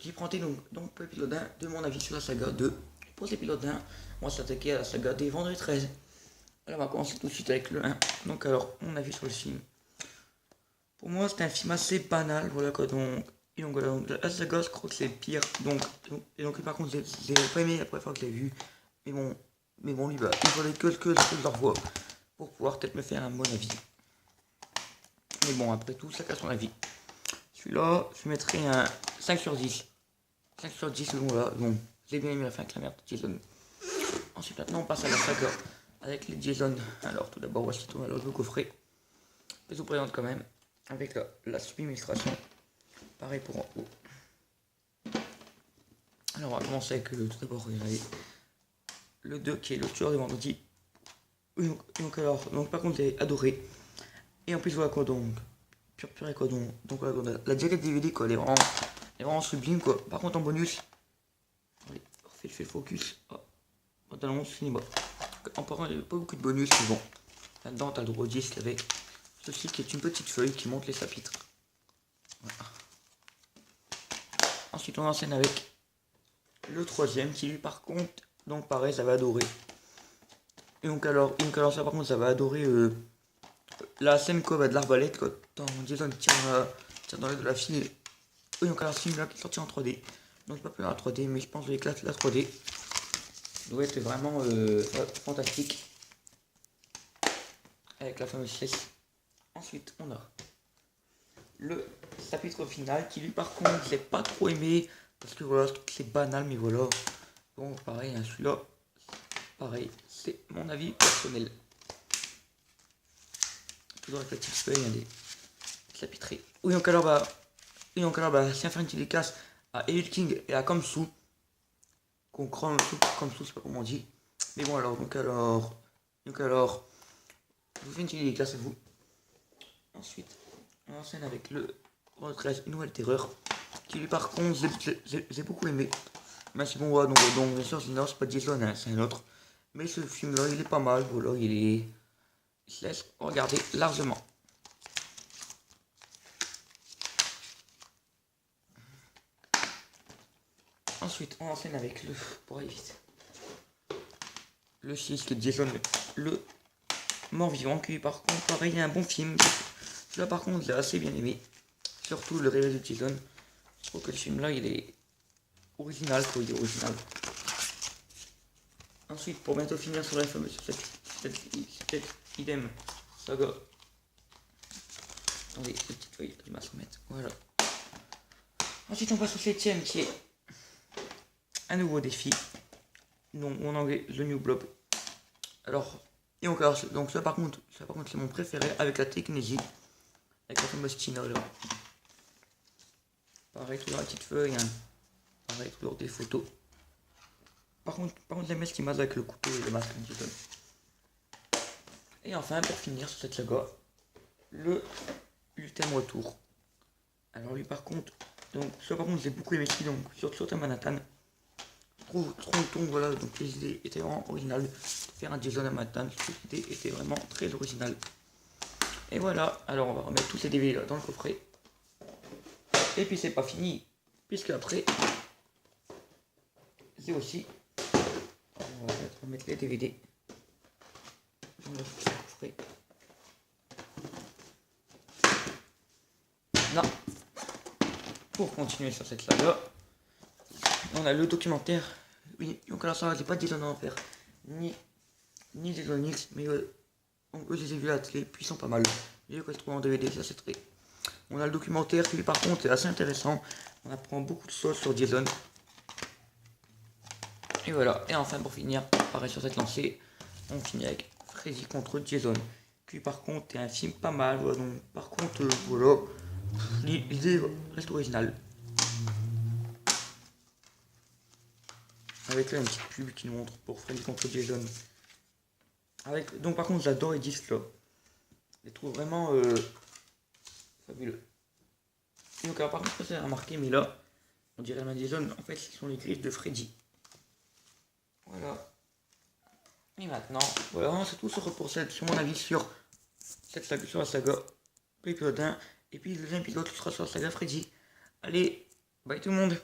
J'ai présenté donc pour l'épisode 1 de mon avis sur la saga 2. Pour l'épisode 1, on va s'attaquer à la saga des Vendredi 13. Alors on va commencer tout de suite avec le 1. Donc alors, mon avis sur le film. Pour moi, c'est un film assez banal, voilà quoi, donc voilà, donc la saga, je crois que c'est le pire. Donc par contre, j'ai pas aimé la première fois que je l'ai vu. Mais bon, lui, bah, il fallait que je le revoie pour pouvoir peut-être me faire un bon avis. Mais bon, après tout, chacun son avis. Celui-là, je mettrais un 5 sur 10. 5 sur 10, bon voilà, bon, j'ai bien aimé la fin avec la merde de Jason. Ensuite, maintenant, on passe à la saga avec les Jason. Alors, tout d'abord, voici tout alors le coffret. Je vous présente quand même avec la sublime illustration. Pareil pour en haut. Alors, on va commencer avec tout d'abord, regardez, le 2 qui est le tueur des vendredis. Donc par contre, j'ai adoré. Et en plus, voilà quoi, donc, purée quoi, donc voilà, la jaquette DVD quoi, elle est vraiment sublime quoi. Par contre, en bonus, allez, on fait le focus. Oh, dans le cinéma. En parlant, il n'y a pas beaucoup de bonus, mais bon. Là-dedans, t'as le gros disque avec ceci qui est une petite feuille qui montre les chapitres. Voilà. Ensuite, on enchaîne avec le troisième qui lui, par contre, donc pareil, ça va adorer. Et donc alors ça, par contre, ça va adorer la scène quoi, de l'arbalète quand Jason tire dans l'œil de la fille. Et donc alors, ce film là qui est sorti en 3D. Donc, c'est pas plus en 3D, mais je pense que l'éclate la 3D. Doit être vraiment fantastique avec la fameuse pièce. Ensuite on a le chapitre final qui lui par contre j'ai pas trop aimé parce que voilà c'est banal, mais voilà, bon pareil hein, celui-là pareil, c'est mon avis personnel. Toujours avec la petite feuille hein, des chapitrés. Oui donc alors c'est un faire une petite dédicace à Evil King et à Kamsu. Qu'on crame comme ça, je sais pas comment on dit. Mais bon alors, je vous fais une petite dédicace à vous. Ensuite, on enchaîne avec le 13, une nouvelle terreur. Qui lui par contre, j'ai beaucoup aimé. Mais c'est bon, voilà, donc bien sûr, c'est pas Jason, hein, c'est un autre. Mais ce film là, il est pas mal, voilà, il se laisse regarder largement. Ensuite, on enchaîne avec pour aller vite, le 6, qui est Jason, le mort-vivant, qui par contre, pareil, est un bon film. Là par contre, j'ai assez bien aimé. Surtout le réveil de Jason. Je trouve que le film là, il est original, quoi, il est original. Ensuite, pour bientôt finir sur la fameuse, cette idem saga. Attendez, cette petite feuille, je vais m'en remettre. Voilà. Ensuite, on passe au 7ème qui est un nouveau défi. Donc, en anglais, The New Blob. Alors, et encore, donc ça par contre c'est mon préféré avec la technésie. Avec la fameuse Tina là. Pareil, toujours la petite feuille. Hein. Pareil, toujours des photos. Par contre j'aime bien ce qu'il avec le couteau et le masque de Jason. Et enfin, pour finir sur cette saga, le ultime retour. Alors lui par contre, j'ai beaucoup aimé ce donc sur Manhattan. Je trouve voilà, donc les idées étaient vraiment originales. Faire un Jason à Manhattan, l'idée était vraiment très originale. Et voilà, alors on va remettre tous ces DVD là dans le coffret. Et puis c'est pas fini, puisque après, c'est aussi, on va mettre les DVD dans le coffret. Non, pour continuer sur cette saga, on a le documentaire. Oui, donc alors ça, j'ai pas de Jason à en faire, ni Jason X, mais eux je les ai vus à la télé, puis ils sont pas mal. J'ai vu qu'ils se trouvent en DVD, ça c'est très. On a le documentaire qui lui par contre est assez intéressant. On apprend beaucoup de choses sur Jason. Et voilà, et enfin pour finir, pareil sur cette lancée, on finit avec Freddy contre Jason. Qui par contre est un film pas mal, voilà, donc par contre voilà, l'idée reste originale. Avec là une petite pub qui nous montre pour Freddy contre Jason. Donc par contre j'adore les disques là. Je les trouve vraiment fabuleux. Et donc alors par contre ça a remarqué, mais là on dirait la Jason, en fait ce sont les griffes de Freddy. Voilà. Et maintenant, voilà, c'est tout sur mon avis sur cette saga, sur la saga, l'épisode 1. Et puis le deuxième épisode sera sur la saga Freddy. Allez, bye tout le monde.